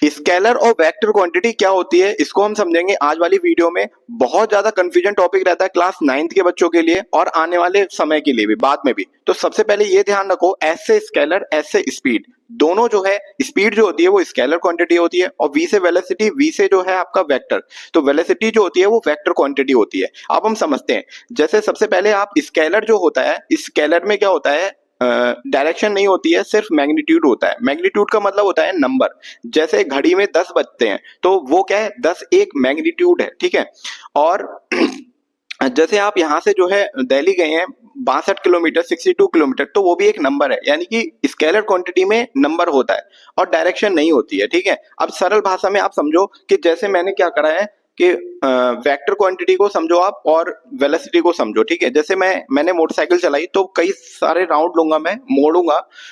Scalar और vector quantity क्या होती है इसको हम समझेंगे आज वाली वीडियो में। बहुत ज्यादा कंफ्यूजन टॉपिक रहता है क्लास 9th के बच्चों के लिए और आने वाले समय के लिए भी, बाद में भी। तो सबसे पहले ये ध्यान रखो, एस से स्केलर, एस से स्पीड, दोनों जो है, स्पीड जो होती है वो स्केलर क्वांटिटी होती है और वी से वेलोसिटी, वी से जो है आपका वेक्टर, तो वेलोसिटी जो होती है वो वेक्टर क्वांटिटी होती है। अब हम समझते हैं, जैसे सबसे पहले आप स्केलर जो होता है, स्केलर में क्या होता है, डायरेक्शन नहीं होती है, सिर्फ मैग्नीट्यूड होता है। मैग्नीट्यूड का मतलब होता है नंबर। जैसे घड़ी में 10 बजते हैं तो वो क्या है, 10 एक मैग्नीट्यूड है, ठीक है। और जैसे आप यहाँ से जो है दिल्ली गए हैं 62 किलोमीटर, 62 किलोमीटर, तो वो भी एक नंबर है, यानी कि स्केलर क्वांटिटी में नंबर होता है और डायरेक्शन नहीं होती है, ठीक है। अब सरल भाषा में आप समझो कि जैसे मैंने क्या करा है कि वेक्टर क्वांटिटी को समझो आप और वेलोसिटी को समझो, ठीक है। जैसे मैंने मोटरसाइकिल चलाई तो कई सारे राउंड लूंगा, मैं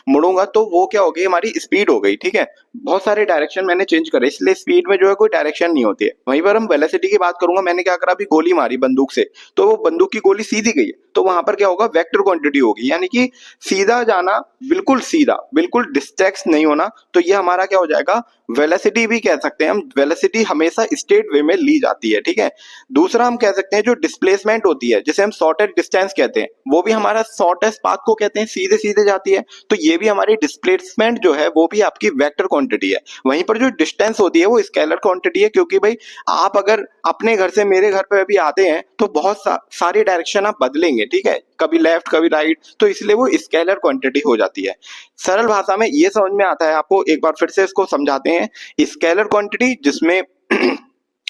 मुड़ूंगा तो वो क्या हो गई, हमारी स्पीड हो गई, ठीक है। बहुत सारे डायरेक्शन मैंने चेंज करे, इसलिए स्पीड में जो है कोई डायरेक्शन नहीं होती है। वहीं पर हम वेलोसिटी की बात करूंगा, मैंने क्या करा, अभी गोली मारी बंदूक से, तो वो बंदूक की गोली सीधी गई है, तो वहां पर क्या होगा, वेक्टर क्वांटिटी होगी, यानी कि सीधा जाना, बिल्कुल सीधा, बिल्कुल डिस्ट्रैक्ट नहीं होना। तो ये हमारा क्या हो जाएगा, वेलोसिटी भी कह सकते हैं हम। वेलोसिटी हमेशा स्ट्रेट वे में ली जाती है, ठीक है। दूसरा हम कह सकते हैं जो डिस्प्लेसमेंट होती है, जिसे हम शॉर्टेस्ट डिस्टेंस कहते हैं, वो भी हमारा शॉर्टेस्ट पाथ को कहते हैं, सीधे सीधे जाती है। तो ये भी हमारी डिस्प्लेसमेंट जो है वो भी आपकी वेक्टर क्वांटिटी है। वहीं पर जो डिस्टेंस होती है वो स्केलर क्वांटिटी है, क्योंकि भाई आप अगर अपने घर से मेरे घर पे भी आते हैं तो बहुत सारी डायरेक्शन आप बदलेंगे, ठीक है, कभी लेफ्ट कभी राइट, तो इसलिए वो स्केलर क्वांटिटी हो जाती है। सरल भाषा में ये समझ में आता है आपको, एक बार फिर से इसको समझाते हैं। स्केलर क्वांटिटी जिसमें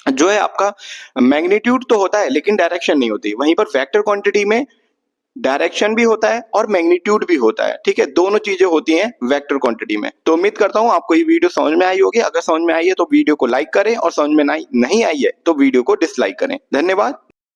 जो है आपका मैग्नीट्यूड तो होता है लेकिन डायरेक्शन नहीं होती। वहीं पर वेक्टर क्वांटिटी में डायरेक्शन भी होता है और मैग्नीट्यूड भी होता है, ठीक है, दोनों चीजें होती हैं वेक्टर क्वांटिटी में। तो उम्मीद करता हूं आपको ये वीडियो समझ में आई होगी। अगर समझ में आई है तो वीडियो को लाइक करें और समझ में नहीं आई है तो वीडियो को डिसलाइक करें। धन्यवाद।